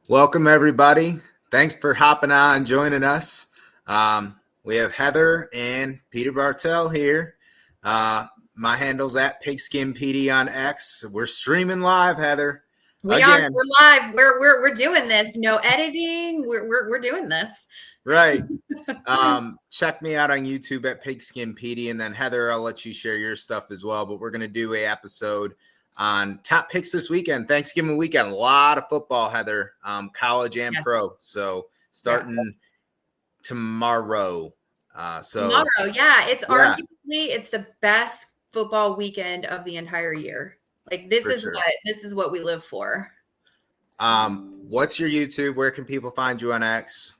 Welcome, everybody. Thanks for hopping on and joining us. We have Heather and Peter Bartell here. My handle's at Pigskin PD on X. We're streaming live, Heather. We're live. We're doing this. No editing. We're doing this. Right. Check me out on YouTube at Pigskin PD, and then Heather, I'll let you share your stuff as well. But we're gonna do a episode on top picks this weekend, Thanksgiving weekend. A lot of football, Heather, college and pro. So starting tomorrow. Tomorrow, arguably it's the best football weekend of the entire year. Like this is what we live for. What's your YouTube? Where can people find you on X?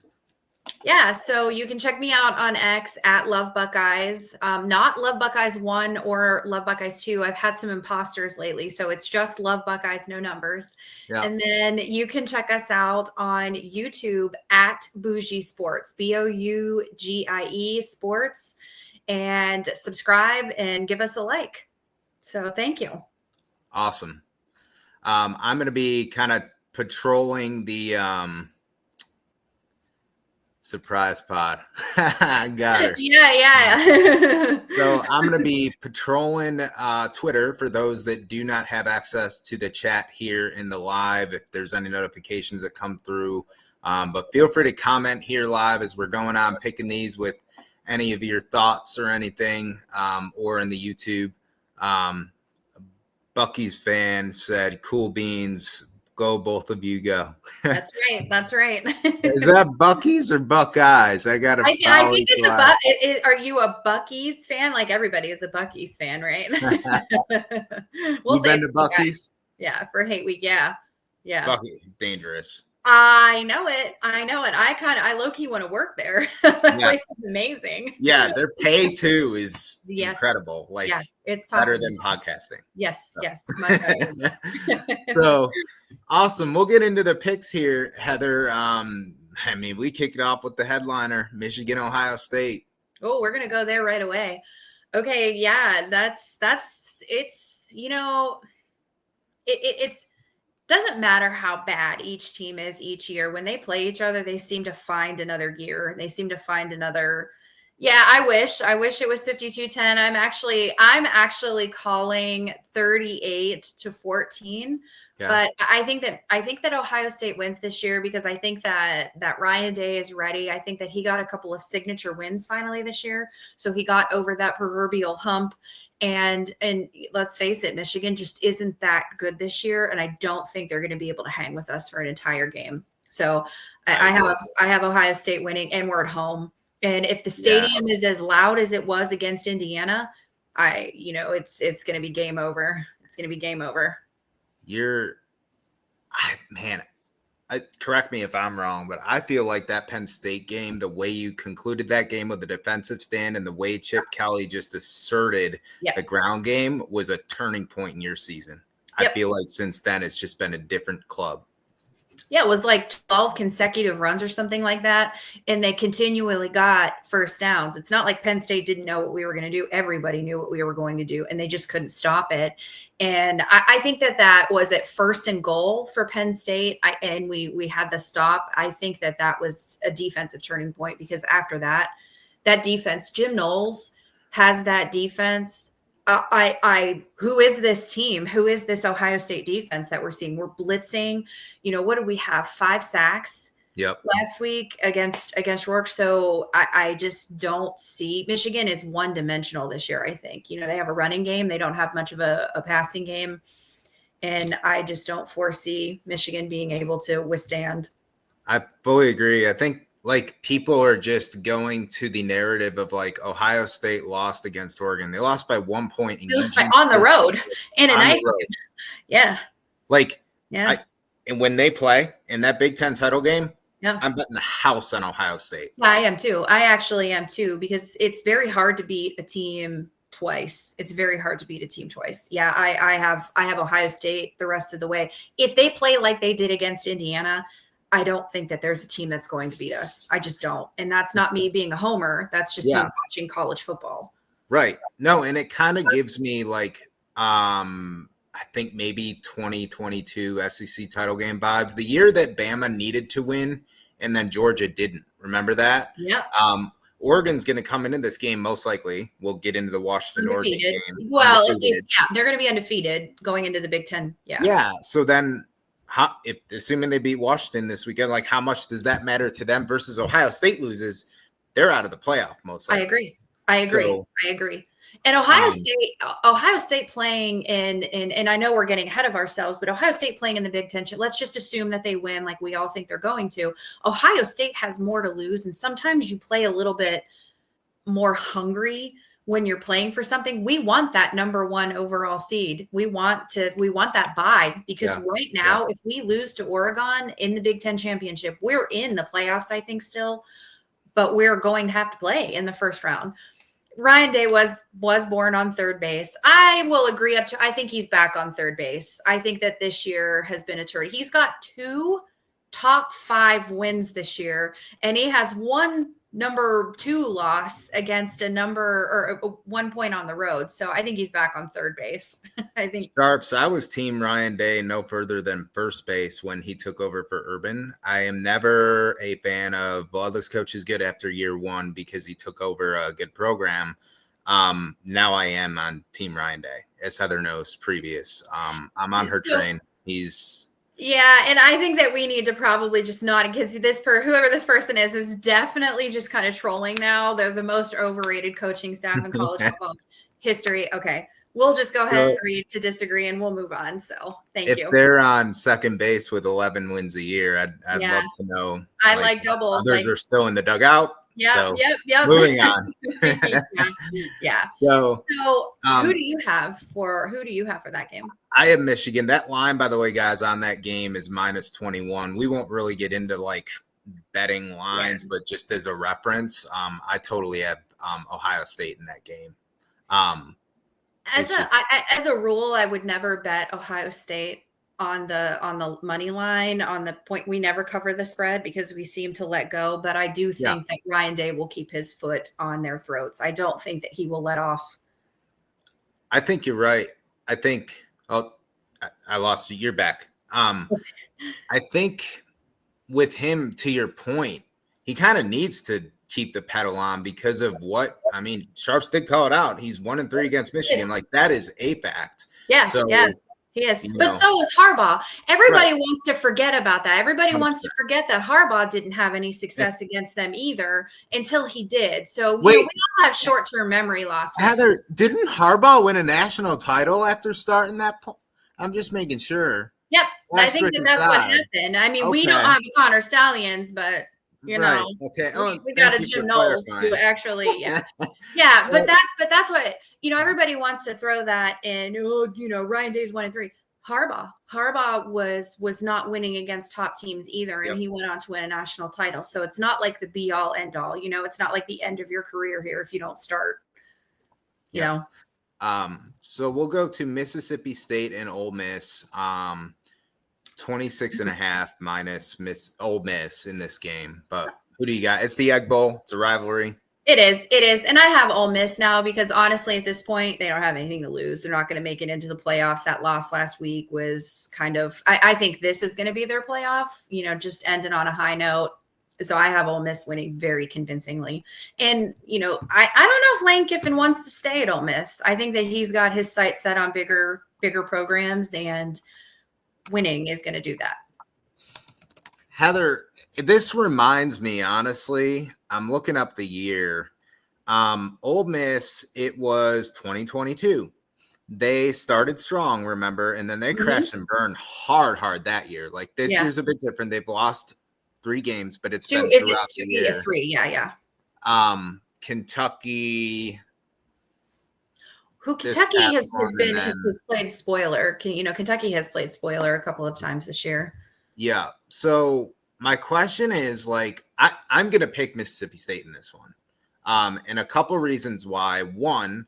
Yeah, so you can check me out on X at Love Buckeyes, not Love Buckeyes 1 or Love Buckeyes 2. I've had some imposters lately, so it's just Love Buckeyes, no numbers. Yeah. And then you can check us out on YouTube at Bougie Sports, Bougie Sports, and subscribe and give us a like. So thank you. Awesome. I'm going to be kind of patrolling the surprise pod. I got her. Yeah. So I'm going to be patrolling Twitter for those that do not have access to the chat here in the live, if there's any notifications that come through. But feel free to comment here live as we're going on picking these with any of your thoughts or anything, or in the YouTube. Bucky's fan said, "Cool beans. Go, both of you go." That's right. Is that Bucky's or Buckeyes? I think it's are you a Bucky's fan? Like everybody is a Bucky's fan, right? You've been to Bucky's? Yeah, for Hate Week. Yeah. Bucky, dangerous. I know it. I low-key want to work there. That place is amazing. Yeah, their pay too is incredible. Like, it's better than podcasting. Yes. So awesome. We'll get into the picks here, Heather. We kick it off with the headliner, Michigan, Ohio State. Oh, we're gonna go there right away. Okay, yeah, that's it's it's doesn't matter how bad each team is each year. When they play each other, they seem to find another gear. They seem to find another. Yeah, I wish it was 52-10. I'm actually calling 38-14. Yeah. But I think that Ohio State wins this year because I think that Ryan Day is ready. I think that he got a couple of signature wins finally this year. So he got over that proverbial hump. And let's face it, Michigan just isn't that good this year. And I don't think they're going to be able to hang with us for an entire game. So I have Ohio State winning, and we're at home. And if the stadium is as loud as it was against Indiana, it's going to be game over. It's going to be game over. Correct me if I'm wrong, but I feel like that Penn State game, the way you concluded that game with the defensive stand and the way Chip Kelly just asserted the ground game was a turning point in your season. I feel like since then it's just been a different club. Yeah, it was like 12 consecutive runs or something like that. And they continually got first downs. It's not like Penn State didn't know what we were going to do. Everybody knew what we were going to do, and they just couldn't stop it. And I think that was at 1st and goal for Penn State. And we had the stop. I think that was a defensive turning point because after that defense, Jim Knowles has that defense. Who is this team? Who is this Ohio State defense that we're seeing? We're blitzing. What did we have? 5 sacks last week against Rourke. So I just don't see. Michigan is one-dimensional this year, I think. They have a running game. They don't have much of a passing game. And I just don't foresee Michigan being able to withstand. I fully agree. I think people are just going to the narrative of Ohio State lost against Oregon. They lost by 1 point. On the road in a night game. Yeah. And when they play in that Big Ten title game, I'm betting the house on Ohio State. Yeah, I am too. I actually am too, because it's very hard to beat a team twice. Yeah, I have Ohio State the rest of the way. If they play like they did against Indiana, I don't think that there's a team that's going to beat us. I just don't. And that's not me being a homer. That's just me watching college football. Right. No, and it kind of gives me I think maybe 2022 SEC title game vibes. The year that Bama needed to win and then Georgia didn't. Remember that? Yeah. Oregon's going to come into this game most likely. We'll get into the Washington Oregon game. Well, they're going to be undefeated going into the Big Ten. Yeah. Yeah. So then, if assuming they beat Washington this weekend, like how much does that matter to them versus Ohio State loses? They're out of the playoff most likely. I agree. And Ohio State playing in, and I know we're getting ahead of ourselves, but Ohio State playing in the Big Ten, let's just assume that they win like we all think they're going to. Ohio State has more to lose, and sometimes you play a little bit more hungry when you're playing for something. We want that number 1 overall seed. We want that bye, because right now, if we lose to Oregon in the Big Ten championship, we're in the playoffs, I think, still, but we're going to have to play in the first round. Ryan Day was born on third base. I will agree I think he's back on third base. I think that this year has been a turn. He's got 2 top 5 wins this year, and he has 1 number 2 loss against a 1 point on the road. So I think he's back on third base. I think Sharps. I was team Ryan Day no further than first base when he took over for Urban. I am never a fan of, well, this coach is good after year 1 because he took over a good program. Now I am on team Ryan Day, as Heather knows previous. I'm on her train. Yeah, and I think that we need to probably just not, because whoever this person is definitely just kind of trolling now. They're the most overrated coaching staff in college football history. Okay, we'll just go ahead and agree to disagree, and we'll move on. So thank you. If they're on second base with 11 wins a year, I'd love to know. I like doubles. Others are still in the dugout. Yeah, yep. Moving on. Yeah. So who do you have for that game? I have Michigan. That line, by the way, guys, on that game is -21. We won't really get into like betting lines, but just as a reference, I totally have Ohio State in that game. As a rule, I would never bet Ohio State on the money line, on the point. We never cover the spread because we seem to let go, but I do think that Ryan Day will keep his foot on their throats. I don't think that he will let off. I think you're right. I think I lost you. You're back. I think with him, to your point, he kind of needs to keep the pedal on because of Sharps did call it out. He's 1-3 against Michigan. Like, that is a fact. Yeah. So, yeah. He is. But so is Harbaugh. Everybody wants to forget about that. Everybody 100%. Wants to forget that Harbaugh didn't have any success against them either until he did. So we all have short-term memory loss. Heather, didn't Harbaugh win a national title after starting that? I'm just making sure. Yep. I think that's what happened. I mean, we don't have the Connor Stallions, but you know, we got a Jim Knowles who actually, yeah. But that's what, everybody wants to throw that in. Ryan Day's 1-3. Harbaugh was not winning against top teams either, and he went on to win a national title. So it's not like the be all end all. It's not like the end of your career here if you don't start. You know. So we'll go to Mississippi State and Ole Miss. 26.5 minus Ole Miss in this game. But who do you got? It's the Egg Bowl. It's a rivalry. It is. And I have Ole Miss now because honestly, at this point, they don't have anything to lose. They're not going to make it into the playoffs. That loss last week was kind of, I think this is going to be their playoff, just ending on a high note. So I have Ole Miss winning very convincingly. And, I don't know if Lane Kiffin wants to stay at Ole Miss. I think that he's got his sights set on bigger programs, and winning is going to do that. Heather, this reminds me, honestly, I'm looking up the year. Ole Miss, it was 2022. They started strong, remember, and then they crashed and burned hard that year. Like this year's a bit different. They've lost 3 games, but it's been throughout the year. 3, yeah. Kentucky. Kentucky has played spoiler. Kentucky has played spoiler a couple of times this year. Yeah. So my question is, I'm going to pick Mississippi State in this one. And a couple reasons why. One,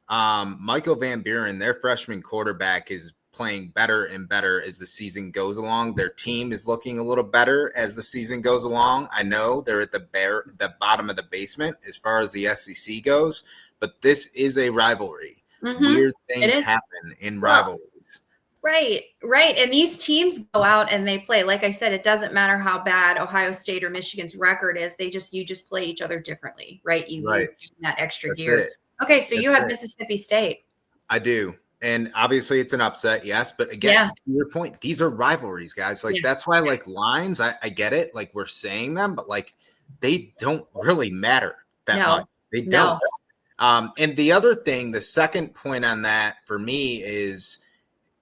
Michael Van Buren, their freshman quarterback, is playing better and better as the season goes along. Their team is looking a little better as the season goes along. I know they're at the bottom of the basement as far as the SEC goes, but this is a rivalry. Weird things happen in rivalries. Right, right. And these teams go out and they play. Like I said, it doesn't matter how bad Ohio State or Michigan's record is. You just play each other differently, right? You Right. that extra That's gear. it. Okay, so you That's have it. Mississippi State. I do. And obviously it's an upset, yes. But again, Yeah. to your point, these are rivalries, guys. Like Yeah. that's why like lines, I get it. Like we're saying them, but like they don't really matter that No. much. They No. don't. And the other thing, the second point on that for me is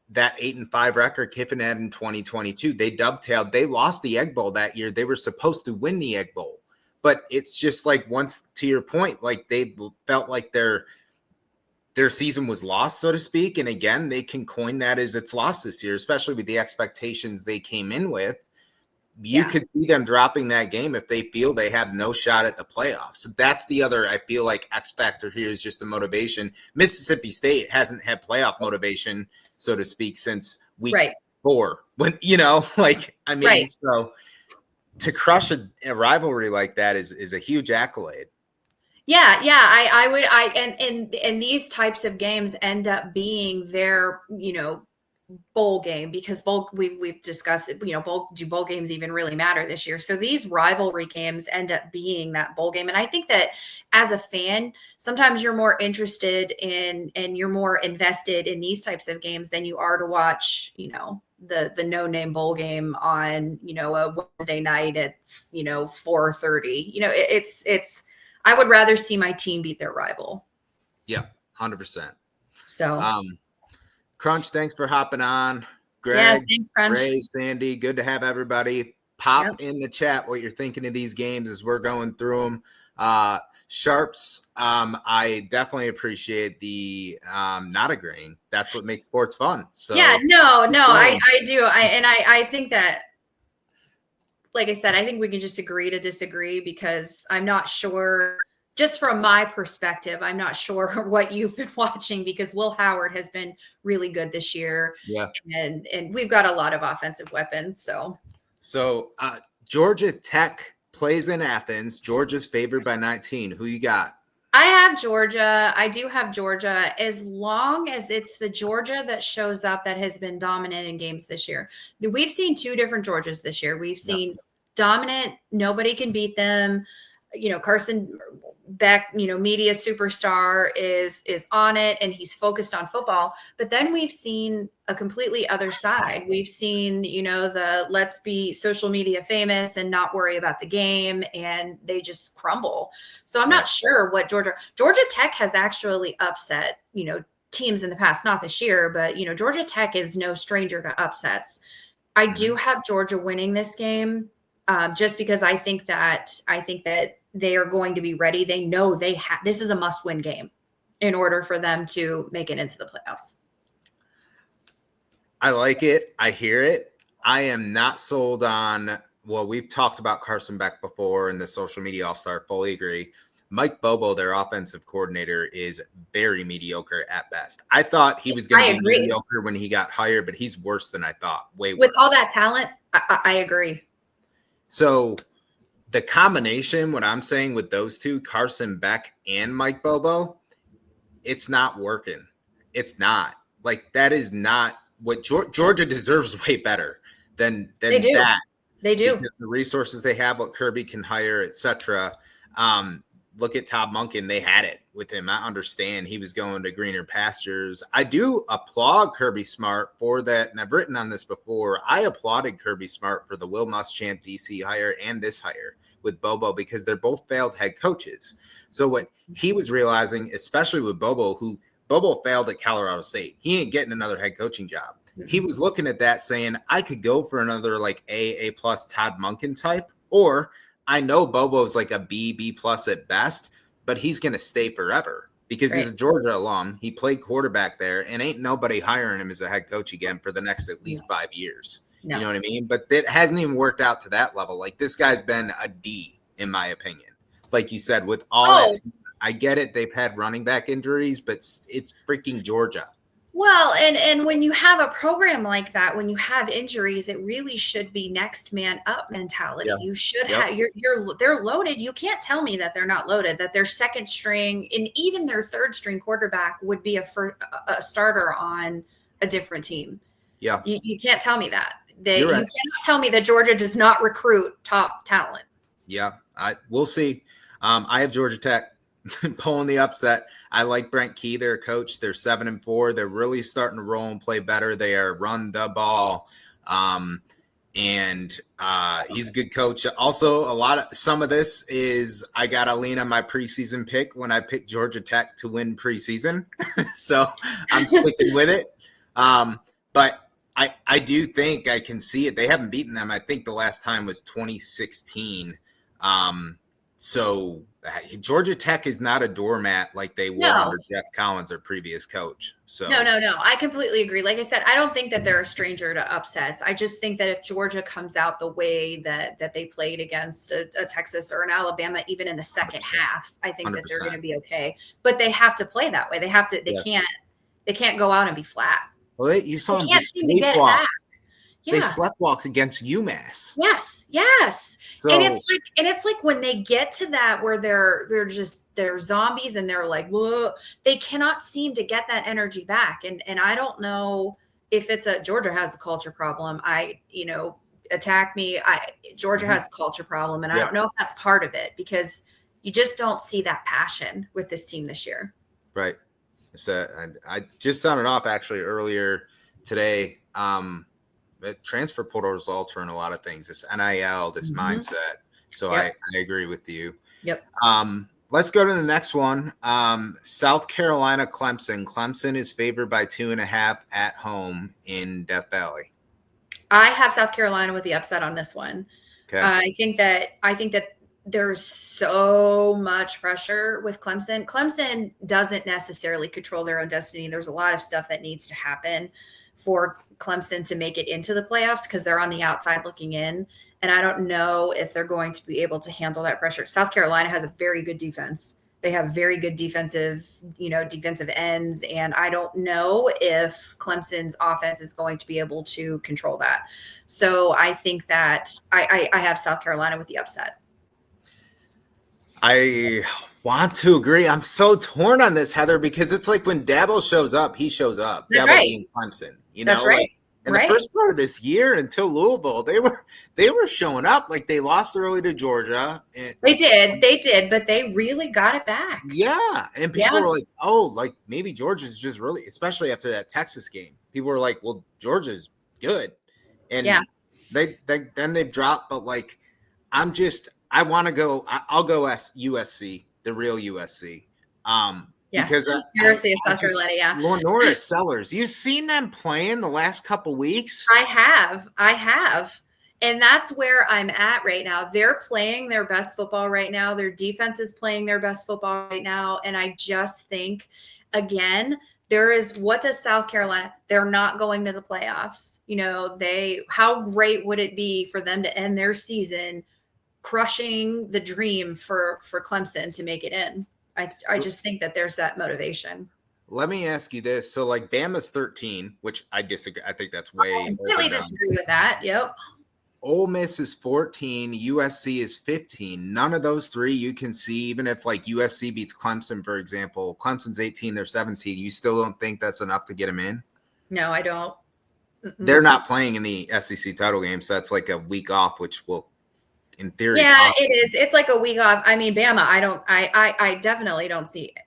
that 8-5 record Kiffin had in 2022. They dovetailed. They lost the Egg Bowl that year. They were supposed to win the Egg Bowl, but it's just like once to your point, like they felt like their season was lost, so to speak. And again, they can coin that as it's lost this year, especially with the expectations they came in with. You could see them dropping that game if they feel they have no shot at the playoffs. So that's the other, I feel like, X factor here is just the motivation. Mississippi State hasn't had playoff motivation, so to speak, since week 4. When, so to crush a rivalry like that is a huge accolade. Yeah, I would, and these types of games end up being their, bowl game, because we've discussed it, do bowl games even really matter this year? So these rivalry games end up being that bowl game. And I think that as a fan, sometimes you're more interested in and you're more invested in these types of games than you are to watch, the no-name bowl game on, a Wednesday night at, 4:30. It's I would rather see my team beat their rival. Yeah, 100%. So Crunch, thanks for hopping on. Greg, yes, thanks, Crunch. Ray, Sandy, good to have everybody. Pop in the chat what you're thinking of these games as we're going through them. Sharps, I definitely appreciate the not agreeing. That's what makes sports fun. So yeah, no, I do. I think that, like I said, I think we can just agree to disagree, because I'm not sure, just from my perspective, I'm not sure what you've been watching, because Will Howard has been really good this year. Yeah. And we've got a lot of offensive weapons. So Georgia Tech plays in Athens. Georgia's favored by 19. Who you got? I have Georgia. I do have Georgia, as long as it's the Georgia that shows up that has been dominant in games this year. We've seen 2 different Georgias this year. We've seen dominant, nobody can beat them. Carson Beck, media superstar, is on it and he's focused on football. But then we've seen a completely other side. We've seen, the let's be social media famous and not worry about the game, and they just crumble. So I'm not sure what Georgia Tech has actually upset, teams in the past, not this year, but Georgia Tech is no stranger to upsets. I do have Georgia winning this game, just because I think that they are going to be ready. They know this is a must-win game in order for them to make it into the playoffs. I like it. I hear it. I am not sold on, well, we've talked about Carson Beck before and the social media all-star, fully agree. Mike Bobo, their offensive coordinator, is very mediocre at best. I thought he was going to be mediocre when he got hired, but he's worse than I thought. Way worse. With all that talent, I agree. So the combination, what I'm saying with those two, Carson Beck and Mike Bobo, it's not working. It's not. Like, that is not what Georgia deserves. Way better than they do. That. They do. Because the resources they have, what Kirby can hire, etc. Look at Todd Monken. They had it with him. I understand he was going to greener pastures. I do applaud Kirby Smart for that. And I've written on this before. I applauded Kirby Smart for the Will Muschamp DC hire and this hire with Bobo, because they're both failed head coaches. So what he was realizing, especially with Bobo, who Bobo failed at Colorado State, he ain't getting another head coaching job. He was looking at that saying, I could go for another like A plus Todd Monken type, or I know Bobo's like a B plus at best, but he's going to stay forever because he's a Georgia alum. He played quarterback there, and ain't nobody hiring him as a head coach again for the next at least 5 years. No. You know what I mean? But it hasn't even worked out to that level. Like, this guy's been a D, in my opinion. Like you said, with all that, I get it. They've had running back injuries, but it's freaking Georgia. Well, and when you have a program like that, when you have injuries, it really should be next man up mentality. Yeah. You should have they're loaded. You can't tell me that they're not loaded, that their second string and even their third string quarterback would be a starter on a different team. Yeah. You can't tell me that. You're You right. cannot tell me that Georgia does not recruit top talent. Yeah. We'll see. I have Georgia Tech pulling the upset. I like Brent Key, their coach. They're 7-4. They're really starting to roll and play better. They are run the ball. And he's a good coach. Also, some of this is I got to lean on my preseason pick when I picked Georgia Tech to win preseason. So I'm sticking with it. But I do think I can see it. They haven't beaten them. I think the last time was 2016. So Georgia Tech is not a doormat like they were under Jeff Collins, their previous coach. So no. I completely agree. Like I said, I don't think that they're a stranger to upsets. I just think that if Georgia comes out the way that they played against a Texas or an Alabama, even in the second 100%. half, I think 100%. that they're going to be okay. But they have to play that way. They have to. They can't go out and be flat. Well, you saw them just sleepwalk. Yeah. They sleptwalk against UMass. Yes. So, and it's like when they get to that where they're zombies and they're like, whoa, they cannot seem to get that energy back. And I don't know if it's Georgia has a culture problem. Attack me. Georgia has a culture problem, and I don't know if that's part of it because you just don't see that passion with this team this year. Right. So I just sounded off actually earlier today. Transfer portal is altering a lot of things. This NIL, this mindset. So I agree with you. Yep. Let's go to the next one. South Carolina, Clemson. Clemson is favored by 2.5 at home in Death Valley. I have South Carolina with the upset on this one. Okay. I think that there's so much pressure with Clemson. Clemson doesn't necessarily control their own destiny. There's a lot of stuff that needs to happen for Clemson to make it into the playoffs because they're on the outside looking in. And I don't know if they're going to be able to handle that pressure. South Carolina has a very good defense. They have very good defensive ends. And I don't know if Clemson's offense is going to be able to control that. So I think that I have South Carolina with the upset. I want to agree. I'm so torn on this, Heather, because it's like when Dabo shows up, he shows up. That's Dabo right. being Clemson, That's right. The first part of this year until Louisville, they were showing up. Like they lost early to Georgia. They did, but they really got it back. Yeah, and people were like, "Oh, like maybe Georgia's just really," especially after that Texas game. People were like, "Well, Georgia's good," and they've dropped. But like, I want to go. I'll go USC, the real USC. Because University of South Carolina, Lenora Sellers. You've seen them playing the last couple weeks? I have. And that's where I'm at right now. They're playing their best football right now. Their defense is playing their best football right now. And I just think, again, what does South Carolina, they're not going to the playoffs. How great would it be for them to end their season crushing the dream for Clemson to make it in? I just think that there's that motivation. Let me ask you this. So like Bama's 13, which I disagree. I think that's way. I completely disagree with that. Yep. Ole Miss is 14. USC is 15. None of those three you can see, even if like USC beats Clemson, for example, Clemson's 18, they're 17. You still don't think that's enough to get them in? No, I don't. They're not playing in the SEC title game. So that's like a week off, which will, in theory, it is. It's like a week off. I mean, Bama, I definitely don't see it.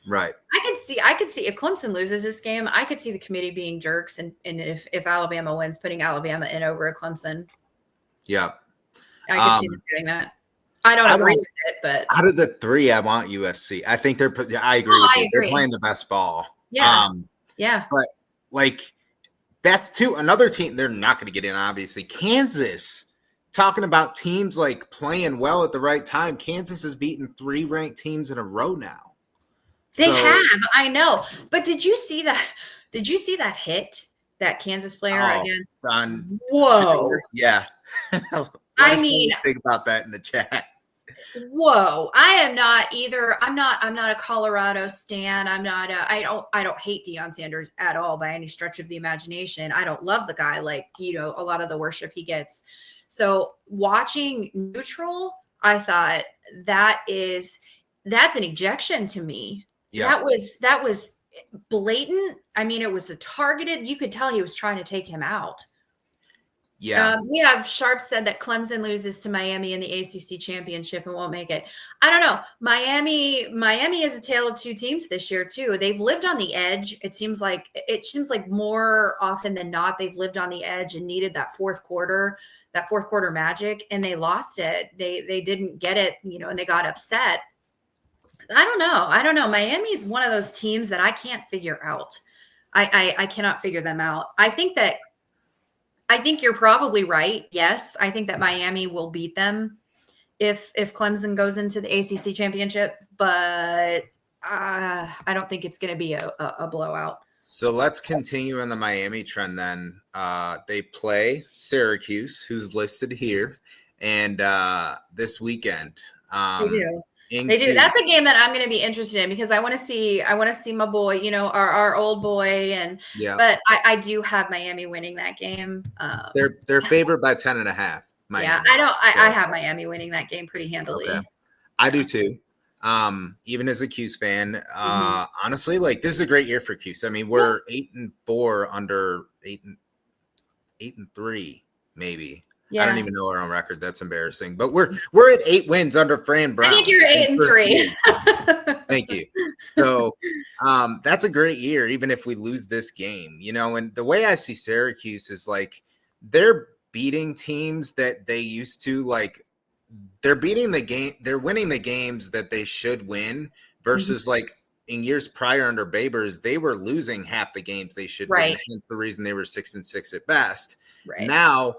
Right. I could see if Clemson loses this game, I could see the committee being jerks and if Alabama wins, putting Alabama in over a Clemson. Yeah. I could see them doing that. I don't agree with it, but out of the three, I want USC. I think I agree with you. They're playing the best ball. Yeah. But like that's another team they're not going to get in, obviously. Kansas. Talking about teams like playing well at the right time, Kansas has beaten 3 ranked teams in a row now. They have, I know. But did you see that? Did you see that hit that Kansas player against? Whoa! Yeah. I mean, think about that in the chat. Whoa! I am not either. I'm not a Colorado stan. I don't hate Deion Sanders at all by any stretch of the imagination. I don't love the guy like a lot of the worship he gets. So watching neutral, I thought that's an ejection to me. Yeah. That was blatant. I mean, it was a targeted. You could tell he was trying to take him out. Yeah. We have Sharp said that Clemson loses to Miami in the ACC championship and won't make it. I don't know. Miami is a tale of two teams this year too. They've lived on the edge. It seems like more often than not they've lived on the edge and needed that fourth quarter magic, and they lost it. They didn't get it, and they got upset. I don't know. Miami is one of those teams that I can't figure out. I cannot figure them out. I think you're probably right. Yes, I think that Miami will beat them if Clemson goes into the ACC championship, but I don't think it's going to be a blowout. So let's continue in the Miami trend then. They play Syracuse, who's listed here, and this weekend. They do. They do. That's a game that I'm going to be interested in because I want to see my boy, our old boy, and but I do have Miami winning that game. They're favored by 10.5. Miami. Yeah, I have Miami winning that game pretty handily. Okay. I do too. Even as a Cuse fan, honestly, like this is a great year for Cuse. I mean, we're 8-4 under 8-3, maybe. Yeah. I don't even know our own record. That's embarrassing. But we're at 8 wins under Fran Brown. I think you're 8-3. Thank you. So that's a great year, even if we lose this game. And the way I see Syracuse is like they're beating teams that they used to, like they're beating the game, they're winning the games that they should win versus like in years prior under Babers, they were losing half the games they should win. Hence the reason they were 6-6 at best. Right. Now,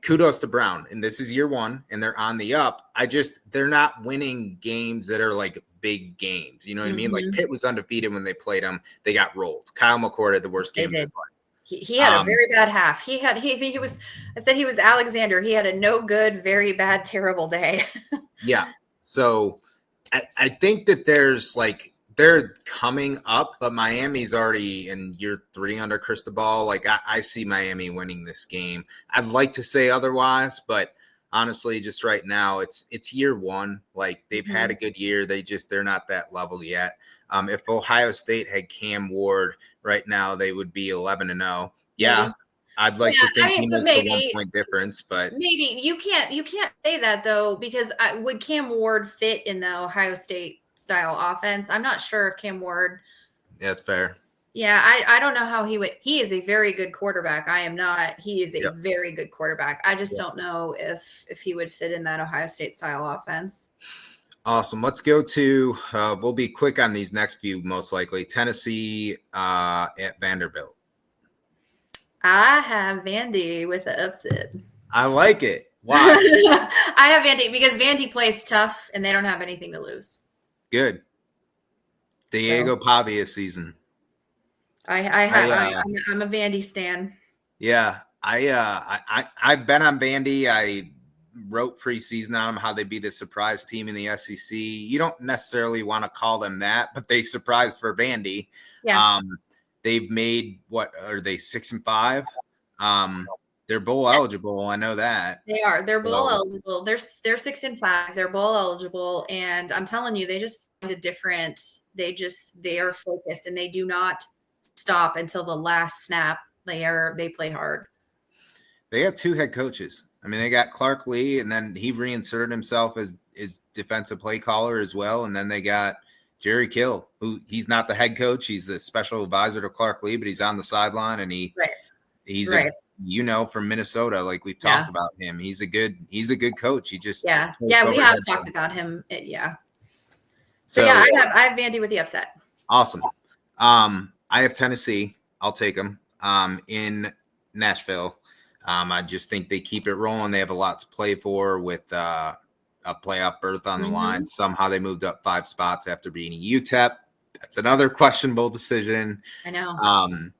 kudos to Brown, and this is year one, and they're on the up. They're not winning games that are like big games. You know what I mean? Like Pitt was undefeated when they played them. They got rolled. Kyle McCord had the worst game of his life. He had a very bad half. I said he was Alexander. He had a no good, very bad, terrible day. Yeah. So I think that they're coming up, but Miami's already in year 3 under Cristobal. Like I see Miami winning this game. I'd like to say otherwise, but honestly, just right now, it's year one. Like they've had a good year. They're not that level yet. If Ohio State had Cam Ward right now, they would be 11-0. Yeah. Maybe. I'd like to think he makes a 1 point difference, but maybe you can't say that though, because would Cam Ward fit in the Ohio State style offense? I'm not sure if Cam Ward. Yeah, that's fair. Yeah, I don't know how he would. He is a very good quarterback. I am not. He is a very good quarterback. I just don't know if he would fit in that Ohio State style offense. Awesome. Let's go to. We'll be quick on these next few. Most likely, Tennessee at Vanderbilt. I have Vandy with the upset. I like it. Why? I have Vandy because Vandy plays tough and they don't have anything to lose. Good. Diego Pavia season. I'm a Vandy stan. Yeah, I've been on Vandy. I wrote preseason on them how they'd be the surprise team in the SEC. You don't necessarily want to call them that, but they surprised for Vandy. Yeah. They've made what are they 6-5? They're bowl eligible. I know that they are. They're bowl eligible. They're 6-5. They're bowl eligible, and I'm telling you, they just find a different. They are focused, and they do not stop until the last snap. They play hard. They have 2 head coaches. I mean, they got Clark Lee, and then he reinserted himself as defensive play caller as well. And then they got Jerry Kill, who he's not the head coach. He's the special advisor to Clark Lee, but he's on the sideline, and he's from Minnesota, like we've talked about him. He's a good coach. He just we have talked about him. So I have Vandy with the upset. Awesome. I have Tennessee. I'll take them in Nashville. I just think they keep it rolling. They have a lot to play for with a playoff berth on the line. Somehow they moved up 5 spots after beating UTEP. That's another questionable decision. I know.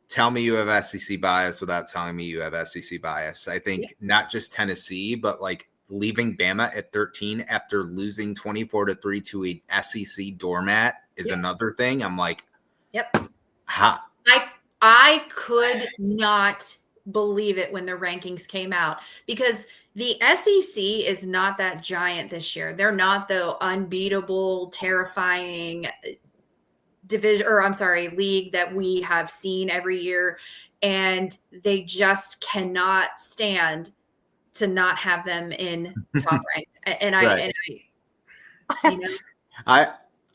Tell me you have SEC bias without telling me you have SEC bias. I think not just Tennessee, but like leaving Bama at 13 after losing 24-3 to a SEC doormat is another thing. I'm like, I could not believe it when the rankings came out because the SEC is not that giant this year. They're not the unbeatable, terrifying division, or I'm sorry, league that we have seen every year, and they just cannot stand to not have them in top ranked. And Right. I, you know,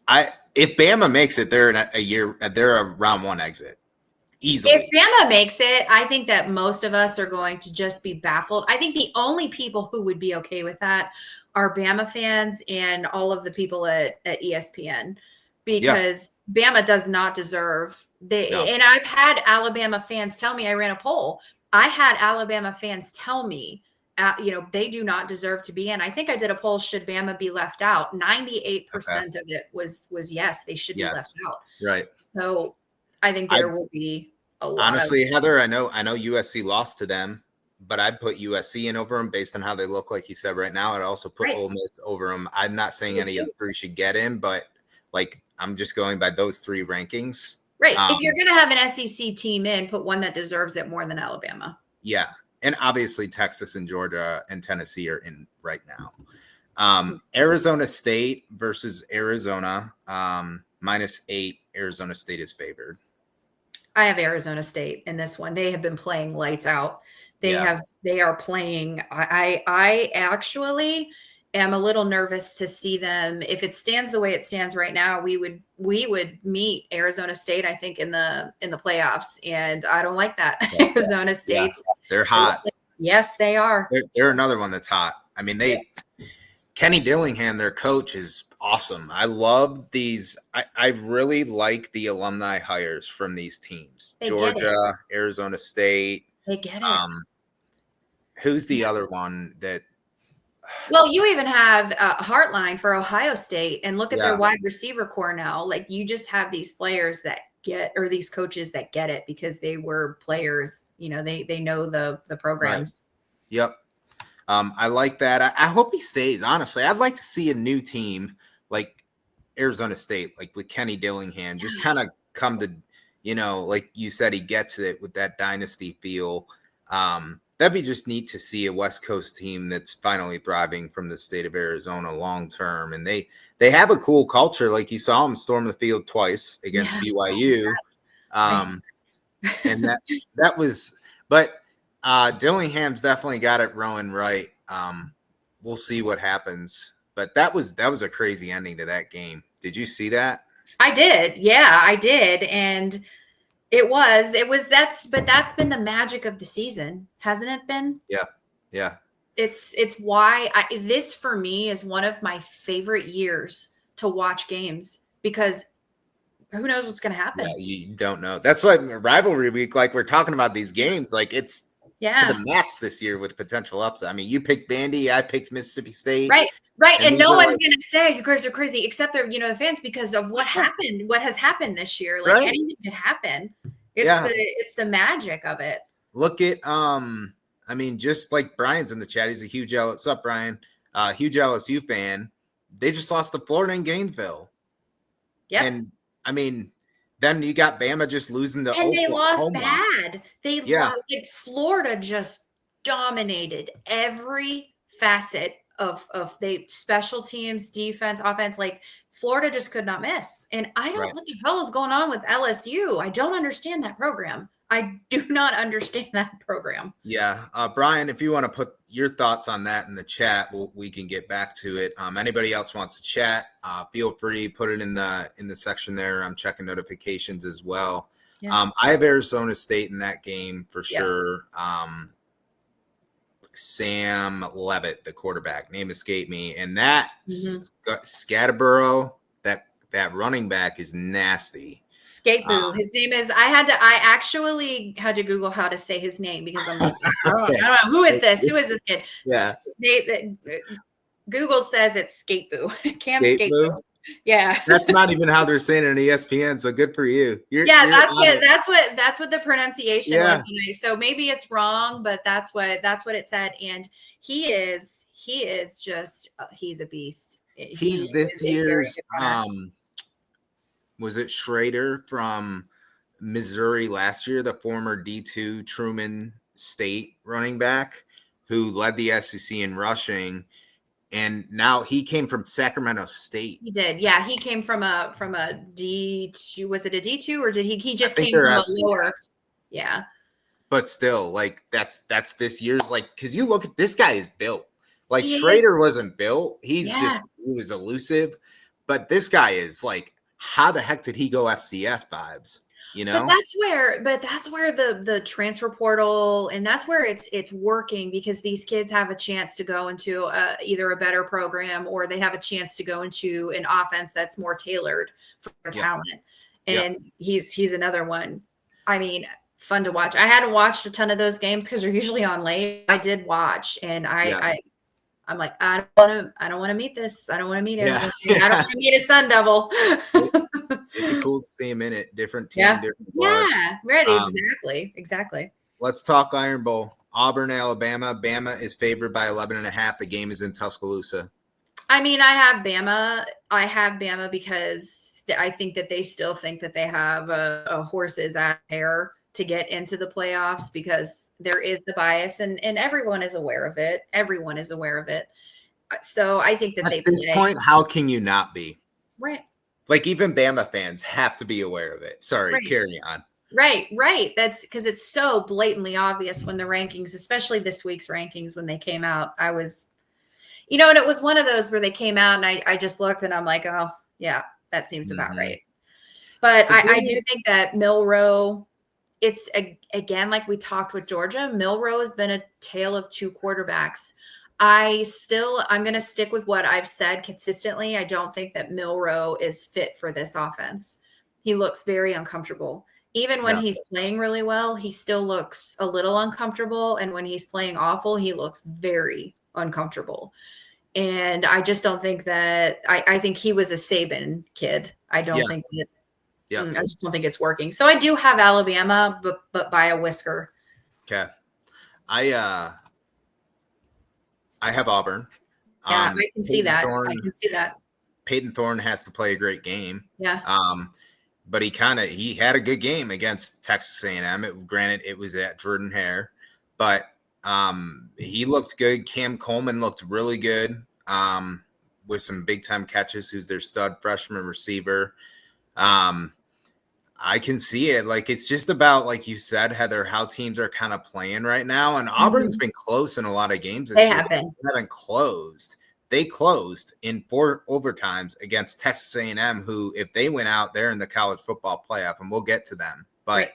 I if Bama makes it, they're in a year, they're a round one exit easily. if Bama makes it, I think that most of us are going to just be baffled. I think the only people who would be okay with that are Bama fans and all of the people at ESPN, because Bama does not deserve and I've had Alabama fans tell me, I ran a poll. I had Alabama fans tell me, they do not deserve to be in. I think I did a poll, should Bama be left out? 98% of it was yes, they should be left out. Right. So I think there will be a lot. Honestly, Heather, I know USC lost to them, but I'd put USC in over them based on how they look, like you said right now. I'd also put Ole Miss over them. I'm not saying any of the three should get in, but like I'm just going by those three rankings. Right. If you're going to have an SEC team in, put one that deserves it more than Alabama. Yeah. And obviously Texas and Georgia and Tennessee are in right now. Arizona State versus Arizona, -8. Arizona State is favored. I have Arizona State in this one. They have been playing lights out. They are playing. I actually am a little nervous to see them. If it stands the way it stands right now, we would meet Arizona State, I think, in the playoffs. And I don't like that. Yeah. Arizona State's they're hot. Yes, they are. They're another one that's hot. I mean, Kenny Dillingham, their coach, is awesome. I love these. I really like the alumni hires from these teams. Georgia, Arizona State. They get it. Who's the other one that? Well, you even have Heartline for Ohio State, and look at their wide receiver core now. Like, you just have these players that these coaches that get it because they were players. They know the programs. Right. Yep. I like that. I hope he stays. Honestly, I'd like to see a new team like Arizona State, like with Kenny Dillingham, just kind of come to, like you said, he gets it with that dynasty feel. That'd be just neat to see a West Coast team that's finally thriving from the state of Arizona long term. And they have a cool culture. Like you saw them storm the field twice against BYU. And that was, but Dillingham's definitely got it rolling right. We'll see what happens. But that was a crazy ending to that game. Did you see that? I did. Yeah, I did. And that's been the magic of the season, hasn't it been? Yeah. Yeah. It's why this for me is one of my favorite years to watch games, because who knows what's going to happen? Yeah, you don't know. That's why rivalry week, like we're talking about these games, like it's to the max this year with potential upset. I mean, you picked Vandy, I picked Mississippi State. Right. And no one's going to say you guys are crazy, except the fans, because of what happened, what has happened this year. Like anything can happen. It's the magic of it. Look at, I mean, just like Brian's in the chat. He's a huge what's up, Brian? Huge LSU fan. They just lost to Florida in Gainesville. Yeah. And I mean, then you got Bama just losing to Oklahoma. And they lost bad. Like Florida just dominated every facet of the special teams, defense, offense. Like Florida just could not miss. And I don't know what the hell is going on with LSU. I don't understand that program. I do not understand that program. Yeah. Brian, if you want to put your thoughts on that in the chat, we can get back to it. Anybody else wants to chat, feel free, put it in the section there. I'm checking notifications as well. Yeah. I have Arizona State in that game for sure. Sam Levitt, the quarterback, name escaped me. And that Scatterborough, that running back is nasty. Skateboo. His name is. I actually had to Google how to say his name, because I'm like, I don't know. Who is this? Who is this kid? Yeah. Google says it's Skateboo. Cam Skateboo. Yeah. That's not even how they're saying it on ESPN. So good for you. That's what the pronunciation was. So maybe it's wrong, but that's what it said. And he's a beast. He's this year's. Was it Schrader from Missouri last year, the former D2 Truman State running back who led the SEC in rushing? And now he came from Sacramento State. He did. Yeah, he came from a D2. Was it a D2 or did he just came they're from FCS. a lower? Yeah. But still, like that's this year's, like, because you look at this guy is built. Like He Schrader wasn't built. He was elusive. But this guy is like, how the heck did he go FCS vibes? You know? But that's where the transfer portal, and that's where it's working, because these kids have a chance to go into either a better program, or they have a chance to go into an offense that's more tailored for their talent. And he's another one. I mean, fun to watch. I hadn't watched a ton of those games because they're usually on late. I did watch, and I'm like, I don't want to meet this. I don't want to meet him. I don't want to meet a Sun Devil. It'd be cool to see him in it. Different team, different blood. Yeah, right. Exactly. Let's talk Iron Bowl. Auburn, Alabama. Bama is favored by 11.5. The game is in Tuscaloosa. I mean, I have Bama because I think that they still think that they have a horse's hair to get into the playoffs, because there is the bias, and everyone is aware of it. Everyone is aware of it. So I think that at this point, how can you not be? Right. Like, even Bama fans have to be aware of it. Sorry, carry on. Right. That's because it's so blatantly obvious when the rankings, especially this week's rankings, when they came out, I was, and it was one of those where they came out and I just looked and I'm like, oh yeah, that seems about right. But I do think that Milroe, it's again, like we talked with Georgia, Milroe has been a tale of two quarterbacks. I'm going to stick with what I've said consistently. I don't think that Milroe is fit for this offense. He looks very uncomfortable. Even when he's playing really well, he still looks a little uncomfortable. And when he's playing awful, he looks very uncomfortable. And I just don't think that I think he was a Saban kid. I don't think that. I just don't think it's working. So I do have Alabama, but by a whisker. Okay. I have Auburn. Yeah, I can see that. I can see that. Peyton Thorne has to play a great game. Yeah. But he had a good game against Texas A&M. Granted, it was at Jordan-Hare, but he looked good. Cam Coleman looked really good with some big-time catches, who's their stud freshman receiver. I can see it. Like, it's just about, like you said, Heather, how teams are kind of playing right now. And Auburn's been close in a lot of games this year. Have been. They haven't closed. They closed in 4 overtimes against Texas A&M, who, if they went out, they're in the college football playoff, and we'll get to them. But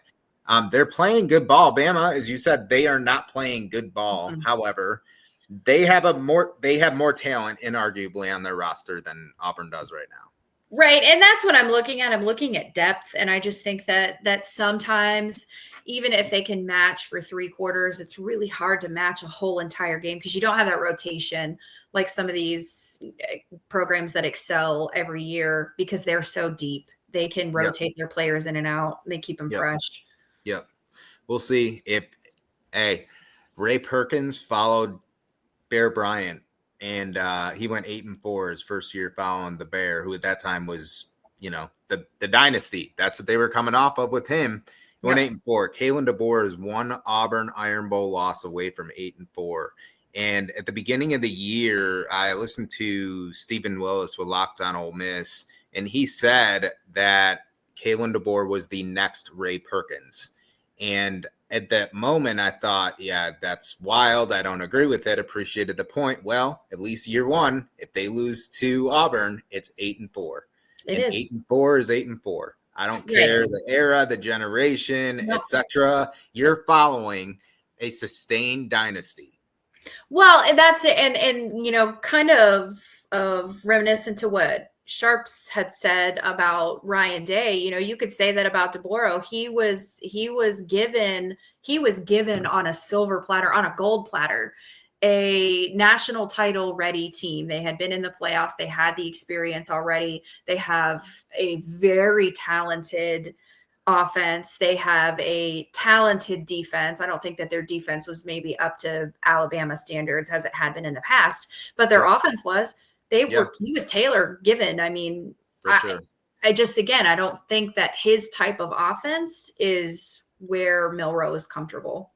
they're playing good ball. Bama, as you said, they are not playing good ball. However, they have more talent, inarguably, on their roster than Auburn does right now. Right. And that's what I'm looking at. I'm looking at depth. And I just think that sometimes, even if they can match for 3 quarters, it's really hard to match a whole entire game, because you don't have that rotation like some of these programs that excel every year, because they're so deep. They can rotate their players in and out. They keep them fresh. Yep. We'll see if Ray Perkins followed Bear Bryant. And he went 8-4 his first year following the Bear, who at that time was, the dynasty. That's what they were coming off of with him. He went 8-4. Kalen DeBoer is 1 Auburn Iron Bowl loss away from 8-4. And at the beginning of the year, I listened to Stephen Willis with Locked On Ole Miss, and he said that Kalen DeBoer was the next Ray Perkins. And at that moment, I thought, yeah, that's wild. I don't agree with it. Appreciated the point. Well, at least year 1, if they lose to Auburn, it's 8-4. It is 8-4 is 8-4. I don't care the era, the generation, etc. You're following a sustained dynasty. Well, that's it. And kind of reminiscent to what Sharps had said about Ryan Day. You could say that about DeBoer. He was given on a silver platter, on a gold platter, a national title ready team. They had been in the playoffs. They had the experience already. They have a very talented offense. They have a talented defense. I don't think that their defense was maybe up to Alabama standards as it had been in the past, but their offense was. He was Taylor given. I mean, I just, again, I don't think that his type of offense is where Milroe is comfortable.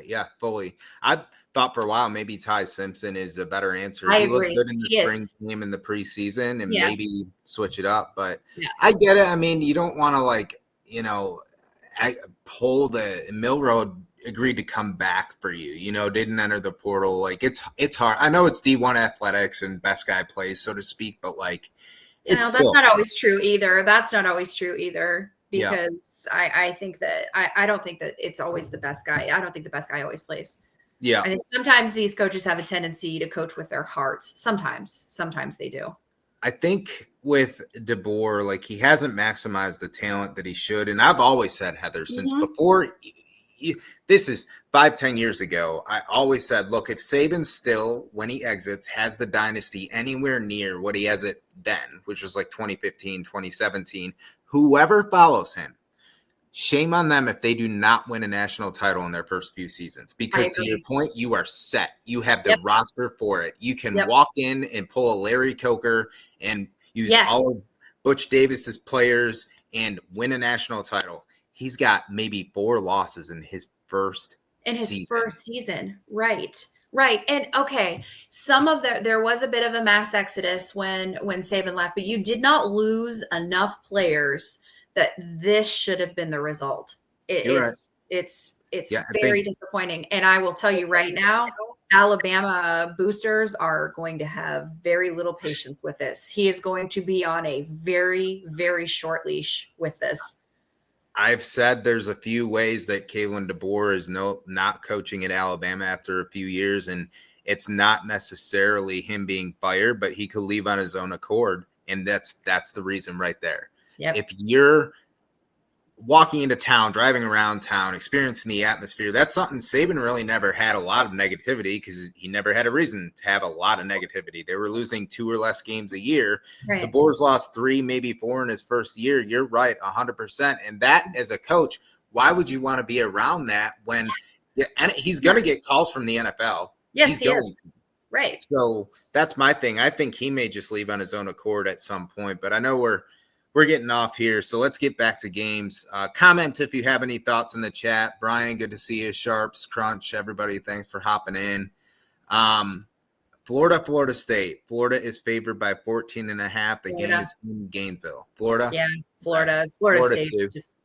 Yeah, fully. I thought for a while maybe Ty Simpson is a better answer. I He looked agree. good in the He is. spring game in the preseason, and Yeah. maybe switch it up. But Yeah. I get it. I mean, you don't want to pull the Mill Road agreed to come back for you. Didn't enter the portal. Like it's hard. I know it's D1 athletics and best guy plays, so to speak, but like it's that's still not always true either. That's not always true either. Yeah. Because I think that I don't think that it's always the best guy. I don't think the best guy always plays. Yeah. I think sometimes these coaches have a tendency to coach with their hearts. Sometimes they do. I think with DeBoer, like he hasn't maximized the talent that he should. And I've always said, Heather, since before this is 5-10 years ago, I always said, look, if Saban still, when he exits, has the dynasty anywhere near what he has it then, which was like 2015, 2017, whoever follows him, shame on them if they do not win a national title in their first few seasons. Because to your point, you are set. You have the roster for it. You can walk in and pull a Larry Coker and use all of Butch Davis's players and win a national title. He's got maybe 4 losses in his first season. Right. And okay, there was a bit of a mass exodus when Saban left, but you did not lose enough players that this should have been the result. It's very disappointing. And I will tell you right now, Alabama boosters are going to have very little patience with this. He is going to be on a very, very short leash with this. I've said there's a few ways that Kalen DeBoer is not coaching at Alabama after a few years, and it's not necessarily him being fired, but he could leave on his own accord, and that's the reason right there. Yep. If you're walking into town, driving around town, experiencing the atmosphere, that's something Saban really never had a lot of negativity because he never had a reason to have a lot of negativity. They were losing 2 or less games a year. Right. DeBoer's lost 3, maybe 4 in his first year. You're right, 100%. And that, as a coach, why would you want to be around that when and he's going to get calls from the NFL? Yes, he is. Right. So that's my thing. I think he may just leave on his own accord at some point, but I know we're getting off here, so let's get back to games. Comment if you have any thoughts in the chat. Brian, good to see you. Sharps, Crunch, everybody, thanks for hopping in. Florida State. Florida is favored by 14.5. The game is in Gainesville. Florida? Yeah, Florida State's just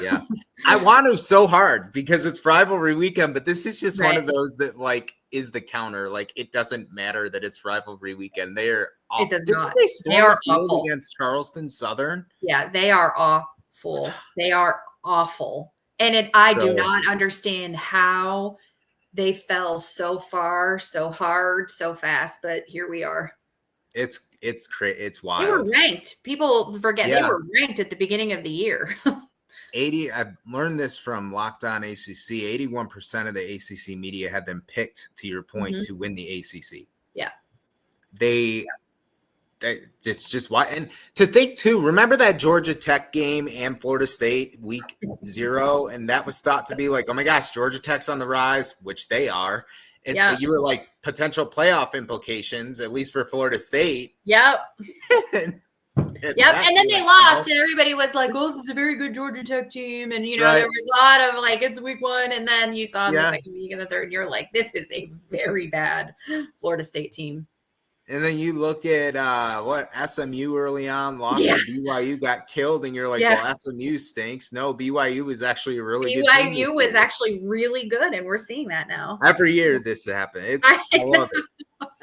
Yeah. I want them so hard because it's rivalry weekend, but this is just one of those that is the counter. Like it doesn't matter that it's rivalry weekend. They're awful. It does not. They are awful against Charleston Southern. Yeah, they are awful. They are awful. And I do not understand how they fell so far, so hard, so fast, but here we are. It's it's wild. They were ranked. People forget they were ranked at the beginning of the year. I've learned this from Locked On ACC. 81% of the ACC media had them picked, to your point, to win the ACC. Yeah. It's just why. And to think too, remember that Georgia Tech game and Florida State week 0, and that was thought to be like, oh my gosh, Georgia Tech's on the rise, which they are. And you were like potential playoff implications, at least for Florida State. Yep. And then they lost, and everybody was like, "Oh, this is a very good Georgia Tech team." And there was a lot of like, "It's week 1," and then you saw in the second week and the third, and you're like, "This is a very bad Florida State team." And then you look at what SMU early on lost to BYU, got killed, and you're like, well, SMU stinks. No, BYU was actually a really good team. BYU was actually really good, and we're seeing that now. Every year this happens. I love it.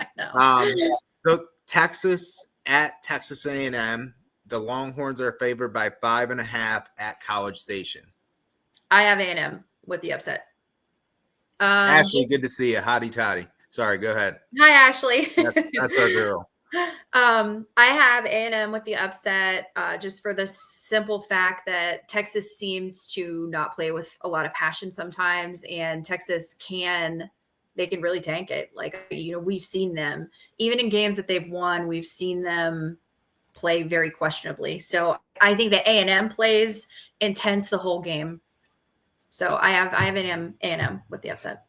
I know. So Texas at Texas A&M. The Longhorns are favored by 5.5 at College Station. I have A&M with the upset. Ashley, good to see you. Hotty toddy. Sorry, go ahead. Hi, Ashley. That's our girl. I have A&M with the upset just for the simple fact that Texas seems to not play with a lot of passion sometimes, and Texas can really tank it. Like, we've seen them, even in games that they've won, we've seen them play very questionably. So I think that A&M plays intense the whole game. So I have A&M with the upset.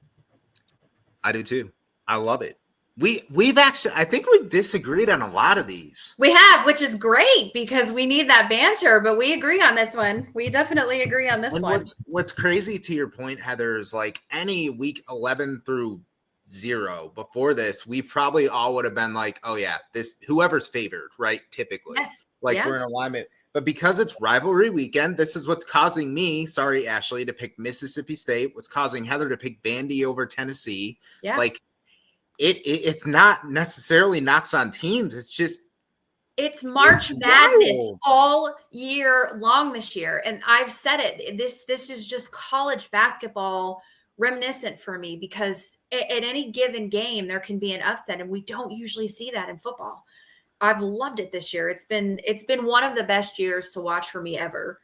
I do too. I love it. We've actually, I think we've disagreed on a lot of these. We have, which is great because we need that banter, but we agree on this one. We definitely agree on this And one. what's crazy to your point, Heather, is like any week 11 through 0 before this, we probably all would have been like, oh yeah, this whoever's favored, right? Typically, Yes. like Yeah. we're in alignment. But because it's rivalry weekend, this is what's causing me, sorry, Ashley, to pick Mississippi State. What's causing Heather to pick Vandy over Tennessee. Yeah. Like it's not necessarily knocks on teams. It's just it's March it's Madness wild. all year long this year. And I've said it. This is just college basketball reminiscent for me because at any given game there can be an upset, and we don't usually see that in football. I've loved it this year. It's been one of the best years to watch for me ever.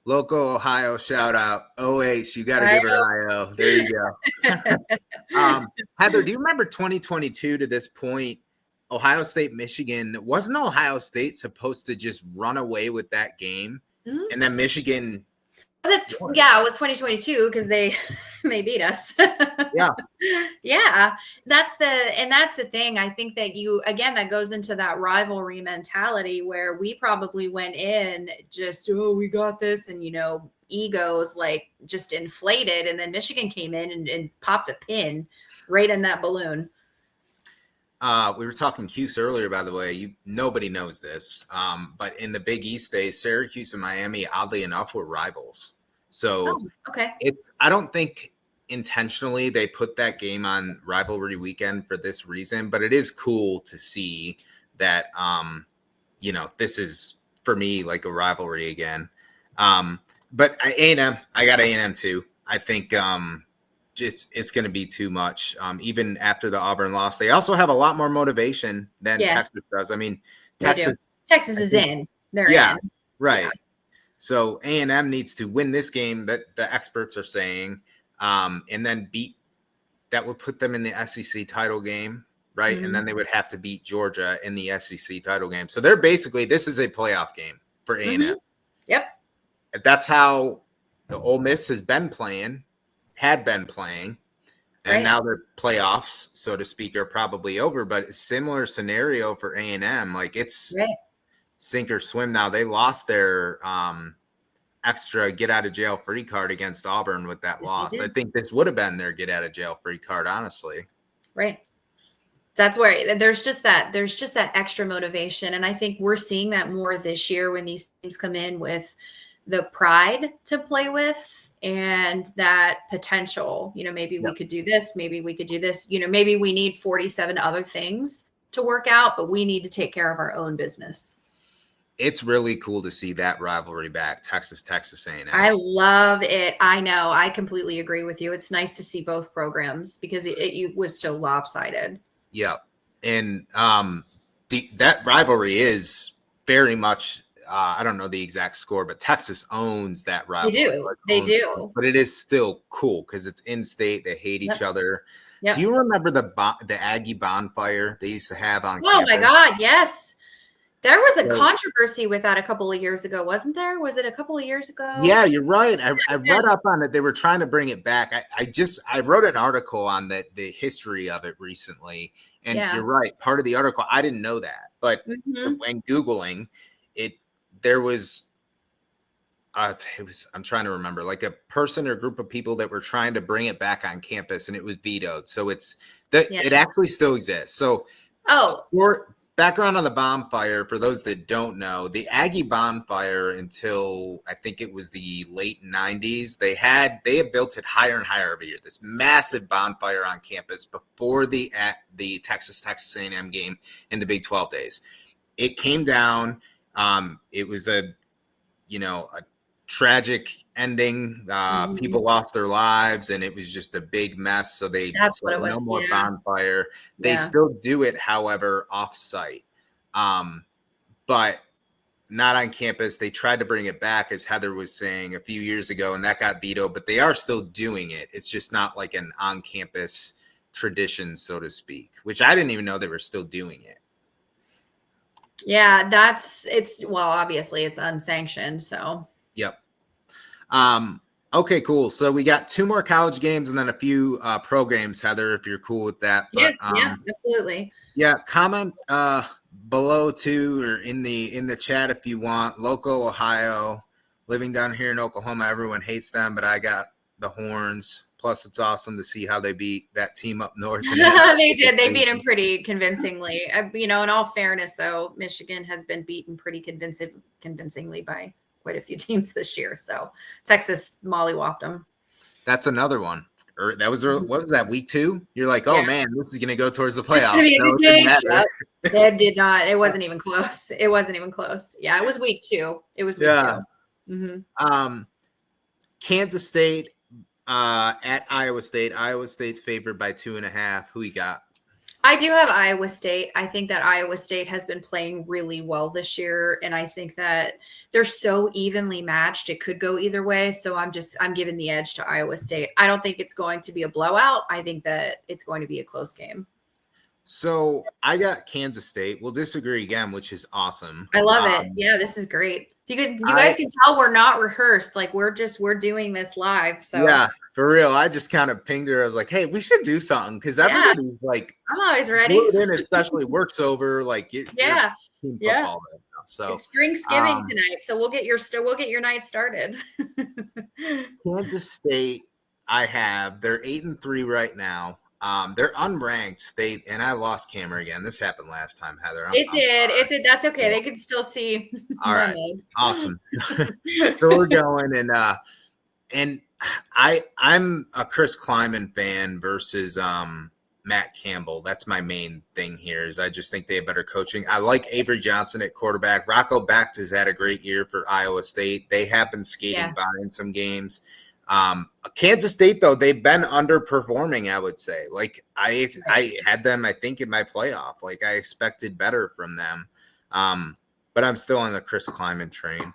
Local Ohio shout out. OH, you got to give her IO. There you go. Heather, do you remember 2022 to this point? Ohio State, Michigan. Wasn't Ohio State supposed to just run away with that game? Mm-hmm. And then Michigan. Yeah, it was 2022 because they beat us. Yeah. Yeah. That's the thing. I think that that goes into that rivalry mentality where we probably went in just, oh, we got this. And, egos like just inflated. And then Michigan came in and popped a pin right in that balloon. We were talking Cuse earlier, by the way. Nobody knows this, but in the Big East days, Syracuse and Miami, oddly enough, were rivals. So okay, I don't think intentionally they put that game on rivalry weekend for this reason, but it is cool to see that this is for me like a rivalry again. But A&M, I got A&M too. I think it's going to be too much. Even after the Auburn loss, they also have a lot more motivation than Texas does. I mean, Texas is in. They're in. Right. Yeah. So A&M needs to win this game that the experts are saying, and then that would put them in the SEC title game, right? Mm-hmm. And then they would have to beat Georgia in the SEC title game. So they're basically, this is a playoff game for A&M. Mm-hmm. Yep. If that's how the Ole Miss had been playing, and now their playoffs, so to speak, are probably over. But a similar scenario for A&M, like it's sink or swim now. They lost their extra get out of jail free card against Auburn with that loss. I think this would have been their get out of jail free card, honestly. Right. That's where there's just that extra motivation. And I think we're seeing that more this year when these teams come in with the pride to play with and that potential, maybe we could do this, maybe we could do this, maybe we need 47 other things to work out, but we need to take care of our own business. It's really cool to see that rivalry back, Texas A&M. I love it. I know. I completely agree with you. It's nice to see both programs because it was so lopsided. Yeah. And that rivalry is very much, I don't know the exact score, but Texas owns that rivalry. They do. But it is still cool because it's in-state. They hate each other. Yep. Do you remember the Aggie bonfire they used to have on campus? Oh, my God, yes. There was a controversy with that a couple of years ago, wasn't there? Was it a couple of years ago? Yeah, you're right. I read up on it. They were trying to bring it back. I wrote an article on the history of it recently. And you're right. Part of the article, I didn't know that. But when Googling it, there was I'm trying to remember, like a person or group of people that were trying to bring it back on campus, and it was vetoed. So it actually still exists. So background on the bonfire, for those that don't know, the Aggie bonfire until I think it was the late 90s, they had built it higher and higher every year. This massive bonfire on campus before the Texas A&M game in the Big 12 days. It came down. It was a tragic ending. People lost their lives, and it was just a big mess. So no more bonfire. They still do it, however, off-site, but not on campus. They tried to bring it back, as Heather was saying, a few years ago, and that got vetoed. But they are still doing it. It's just not like an on-campus tradition, so to speak, which I didn't even know they were still doing it. Yeah, obviously it's unsanctioned. So. Yep. Okay, cool. So we got 2 more college games and then a few pro games, Heather, if you're cool with that. Yeah, But yeah, absolutely. yeah, comment below too or in the chat if you want. Loco, Ohio, living down here in Oklahoma, everyone hates them, but I got the Horns. Plus, it's awesome to see how they beat that team up north. They did. They beat him pretty convincingly. In all fairness, though, Michigan has been beaten pretty convincingly by quite a few teams this year. So Texas mollywopped them. That's another one. Or that was what was that, week 2? You're like, oh man, this is going to go towards the playoff. No, it didn't matter. It did not. It wasn't even close. It wasn't even close. Yeah, it was week 2. It was week 2. Mm-hmm. Kansas State at Iowa State. Iowa State's favored by 2.5. Who you got? I do have Iowa State. I think that Iowa State has been playing really well this year, and I think that they're so evenly matched. It could go either way, so I'm giving the edge to Iowa State. I don't think it's going to be a blowout. I think that it's going to be a close game. So I got Kansas State. We'll disagree again, which is awesome. I love it. Yeah, this is great. You guys can tell we're not rehearsed. Like we're doing this live. So yeah, for real. I just kind of pinged her. I was like, hey, we should do something because everybody's like, I'm always ready. Especially work's over. Like team football right now. So it's Drinksgiving tonight. So we'll get your night started. Kansas State, they're 8-3 right now. They're unranked. And I lost camera again. This happened last time, Heather. It did. That's okay. They could still see. All right. Awesome. So we're going and I'm a Chris Kleiman fan versus Matt Campbell. That's my main thing here is I just think they have better coaching. I like Avery Johnson at quarterback. Rocco Becht has had a great year for Iowa State. They have been skating by in some games. Kansas State, though, they've been underperforming, I would say. Like I had them, I think, in my playoff. Like I expected better from them. But I'm still on the Chris Kleiman train.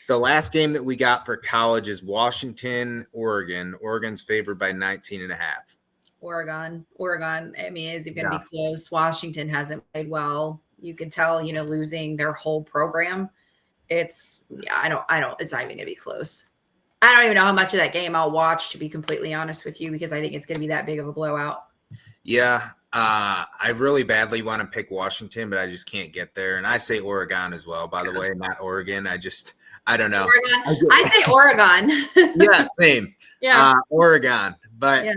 The last game that we got for college is Washington, Oregon. Oregon's favored by 19.5. Oregon. I mean, is it going to be close? Washington hasn't played well. You could tell, losing their whole program. It's not even going to be close. I don't even know how much of that game I'll watch, to be completely honest with you, because I think it's going to be that big of a blowout. Yeah. I really badly want to pick Washington, but I just can't get there. And I say Oregon as well, by the way, not Oregon. I don't know. Oregon. I say Oregon. Yeah, same. Yeah. Oregon. But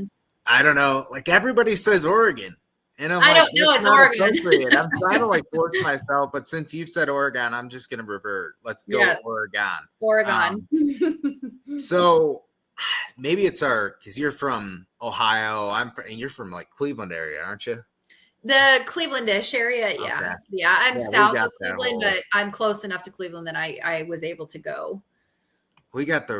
I don't know. Like everybody says Oregon. And I don't know. It's Oregon. I'm trying to force myself, but since you've said Oregon, I'm just going to revert. Let's go Oregon. So maybe it's because you're from Ohio. And you're from Cleveland area, aren't you? The Cleveland-ish area, yeah. Okay. Yeah, I'm south of Cleveland, but I'm close enough to Cleveland that I was able to go. We got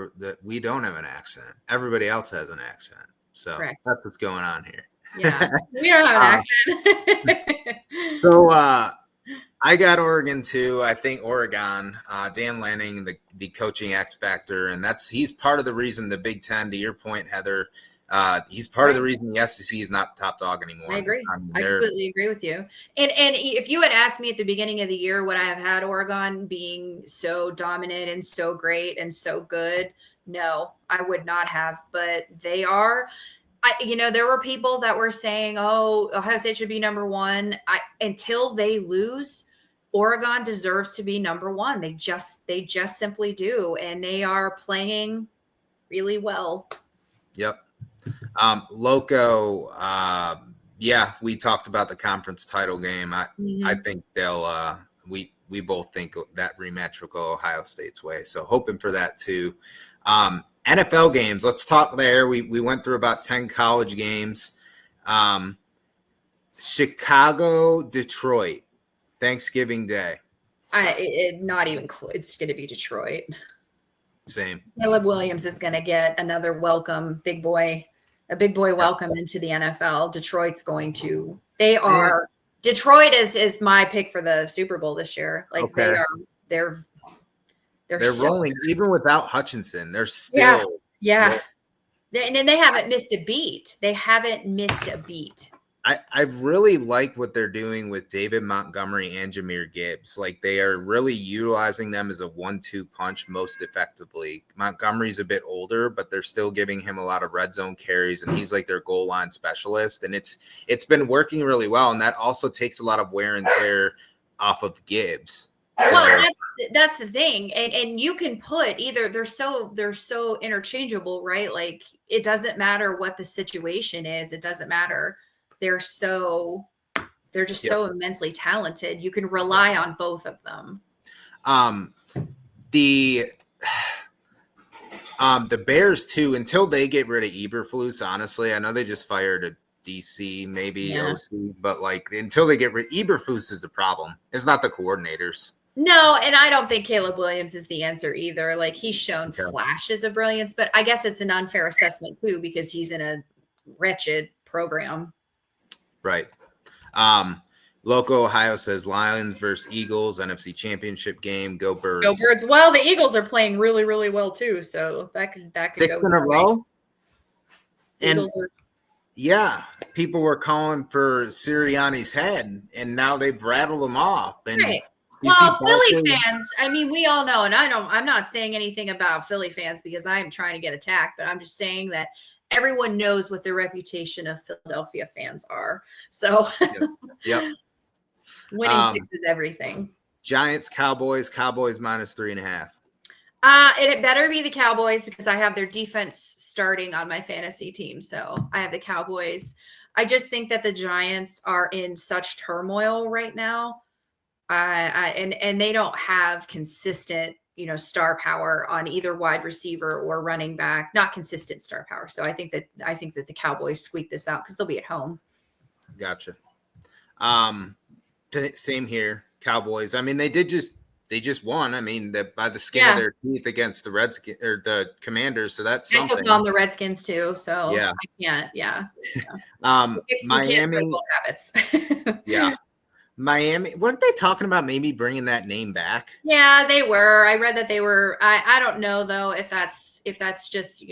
we don't have an accent. Everybody else has an accent. So that's what's going on here. Yeah, we don't have an accent. So I got Oregon too. I think Oregon, Dan Lanning, the coaching X factor, and he's part of the reason the Big Ten, to your point, Heather, he's part of the reason the SEC is not top dog anymore. I agree. I completely agree with you. And if you had asked me at the beginning of the year, would I have had Oregon being so dominant and so great and so good? No, I would not have. But they are. There were people that were saying, "Oh, Ohio State should be number one." Until they lose, Oregon deserves to be number one. They just simply do, and they are playing really well. Yep. Loco, we talked about the conference title game. I think they'll we both think that rematch will go Ohio State's way. So hoping for that too. NFL games, let's talk there. We went through about 10 college games. Chicago, Detroit, Thanksgiving Day. Not even close. It's going to be Detroit. Same. Caleb Williams is going to get another welcome, big boy welcome into the NFL. Detroit's going to. Detroit is my pick for the Super Bowl this year. They're rolling even without Hutchinson. They're still And then they haven't missed a beat. I really like what they're doing with David Montgomery and Jahmyr Gibbs. Like they are really utilizing them as a 1-2 punch most effectively. Montgomery's a bit older, but they're still giving him a lot of red zone carries, and he's like their goal line specialist. And it's been working really well. And that also takes a lot of wear and tear off of Gibbs. Well, that's the thing, and you can put either they're so interchangeable, right? Like it doesn't matter what the situation is. It doesn't matter. They're just so immensely talented. You can rely on both of them. The Bears too, until they get rid of Eberflus, honestly, I know they just fired a DC, maybe OC, but like until they get rid Eberflus is the problem. It's not the coordinators. No, and I don't think Caleb Williams is the answer either. Like he's shown flashes of brilliance, but I guess it's an unfair assessment too because he's in a wretched program. Right. Loco Ohio says Lions versus Eagles, NFC Championship game. Go Birds. Go Birds. Well, the Eagles are playing really, really well too, so that could 6 go in a row. And yeah, people were calling for Sirianni's head, and now they've rattled them off. And right. Well, Philly fans, I mean, we all know, and I'm not saying anything about Philly fans because I'm trying to get attacked, but I'm just saying that everyone knows what the reputation of Philadelphia fans are. So yep. Winning fixes everything. Giants, Cowboys -3.5. It better be the Cowboys because I have their defense starting on my fantasy team. So I have the Cowboys. I just think that the Giants are in such turmoil right now. And they don't have consistent, star power on either wide receiver or running back, not consistent star power. So I think that the Cowboys squeak this out because they'll be at home. Gotcha. Same here. Cowboys. I mean, they just won. I mean, by the skin of their teeth against the Redskins or the Commanders. So that's something. I took on the Redskins too. So yeah, I can't. Yeah. Miami habits. Yeah. Miami, weren't they talking about maybe bringing that name back? Yeah, they were. I read that they were. I don't know though if that's just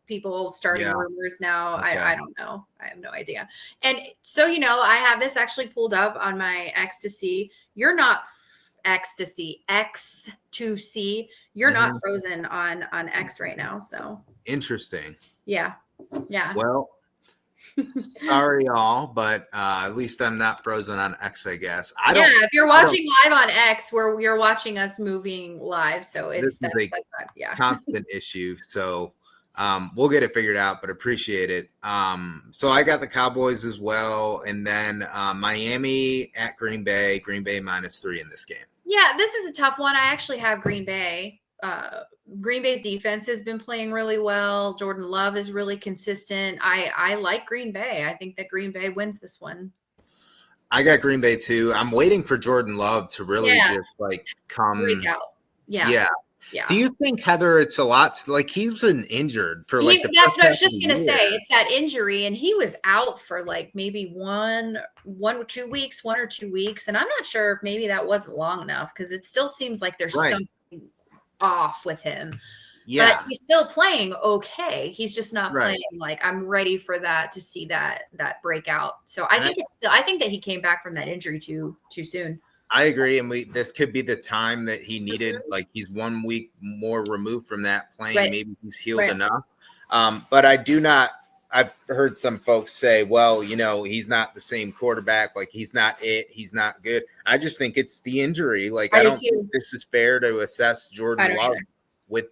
people starting rumors now. Okay. I don't know. I have no idea. And so I have this actually pulled up on my ecstasy. You're not ecstasy X2C. You're not frozen on X right now. So interesting. Yeah. Well. Sorry, all, but at least I'm not frozen on X, I guess. If you're watching live on X, where you're watching us moving live, so it's that's a constant issue. So we'll get it figured out, but appreciate it. So I got the Cowboys as well, and then Miami at Green Bay -3 in this game. Yeah, this is a tough one. I actually have Green Bay. Green Bay's defense has been playing really well. Jordan Love is really consistent. I like Green Bay. I think that Green Bay wins this one. I got Green Bay too. I'm waiting for Jordan Love to really just come break out. Yeah. Do you think, Heather, it's a lot he's been injured for that's what I was just gonna say. It's that injury, and he was out for maybe 1 or 2 weeks, and I'm not sure if maybe that wasn't long enough because it still seems like there's something off with him. But he's still playing okay. He's just not playing I'm ready for that to see that breakout. So I think that he came back from that injury too soon. I agree, and this could be the time that he needed. He's 1 week more removed from that playing. Right. Maybe he's healed enough. But I've heard some folks say, well, he's not the same quarterback. He's not it. He's not good. I just think it's the injury. I don't think this is fair to assess Jordan Love with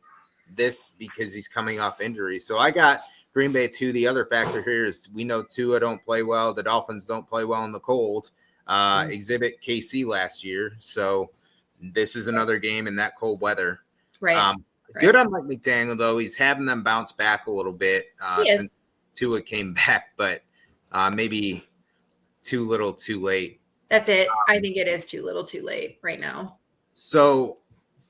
this because he's coming off injury. So I got Green Bay too. The other factor here is we know Tua don't play well. The Dolphins don't play well in the cold. Exhibit KC last year. So this is another game in that cold weather. Right. Good on Mike McDaniel, though. He's having them bounce back a little bit since Tua came back, but maybe too little too late. That's it. I think it is too little too late right now. So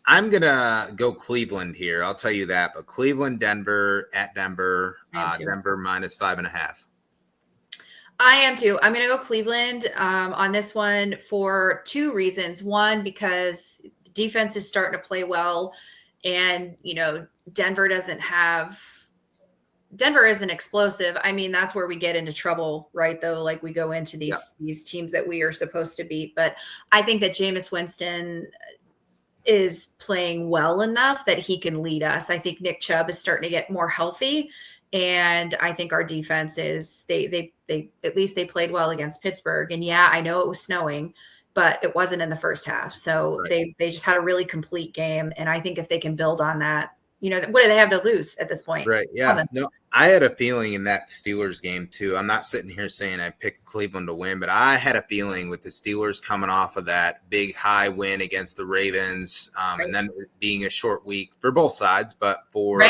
I'm going to go Cleveland here. I'll tell you that. But Cleveland, Denver, at Denver, Denver -5.5. I am too. I'm going to go Cleveland on this one for 2 reasons. One, because the defense is starting to play well, and Denver doesn't have Denver isn't explosive. I mean, that's where we get into trouble, right? Though, like we go into these teams that we are supposed to beat. But I think that Jameis Winston is playing well enough that he can lead us. I think Nick Chubb is starting to get more healthy. And I think our defense is they at least they played well against Pittsburgh. And yeah, I know it was snowing, but it wasn't in the first half. So they just had a really complete game. And I think if they can build on that, you know, what do they have to lose at this point? Right. Yeah. No, I had a feeling in that Steelers game too. I'm not sitting here saying I picked Cleveland to win, but I had a feeling with the Steelers coming off of that big high win against the Ravens, and then being a short week for both sides, but for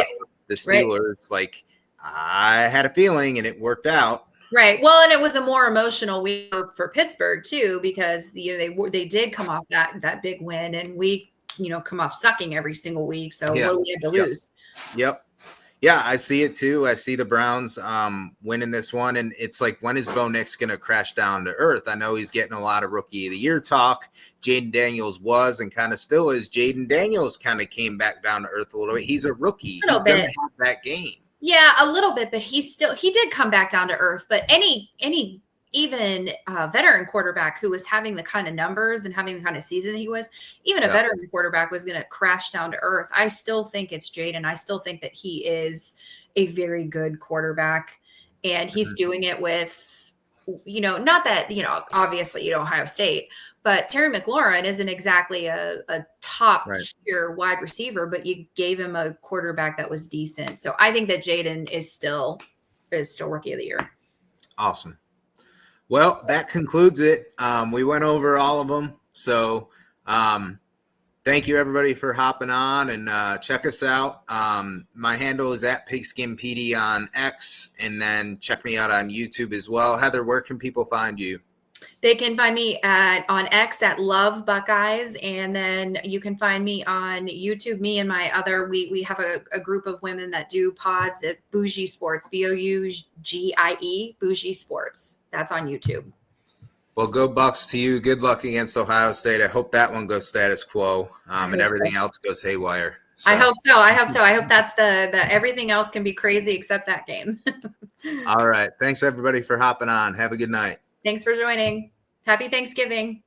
the Steelers, like I had a feeling and it worked out. Right. Well, and it was a more emotional week for Pittsburgh too, because they did come off that big win, and we come off sucking every single week. So what do we have to lose? Yep. Yeah, I see it too. I see the Browns winning this one, and it's like, when is Bo Nix going to crash down to earth? I know he's getting a lot of Rookie of the Year talk. Jaden Daniels was and kind of still is. Jaden Daniels kind of came back down to earth a little bit. He's a rookie. He's going to have that game. Yeah, a little bit, but he did come back down to earth. But any even a veteran quarterback who was having the kind of numbers and having the kind of season he was, even a veteran quarterback was going to crash down to earth. I still think it's Jaden. I still think that he is a very good quarterback, and he's doing it with, not that, obviously Ohio State, but Terry McLaurin isn't exactly a top tier wide receiver, but you gave him a quarterback that was decent. So I think that Jaden is still Rookie of the Year. Awesome. Well, that concludes it. We went over all of them. So thank you, everybody, for hopping on, and check us out. My handle is at PigskinPD on X, and then check me out on YouTube as well. Heather, where can people find you? They can find me on X at Love Buckeyes, and then you can find me on YouTube. Me and my other, we have a group of women that do pods at Bougie Sports, BOUGIE, Bougie Sports. That's on YouTube. Well, go Bucks to you. Good luck against Ohio State. I hope that one goes status quo, and everything else goes haywire. So. I hope so. I hope that's the everything else can be crazy except that game. All right. Thanks, everybody, for hopping on. Have a good night. Thanks for joining. Happy Thanksgiving.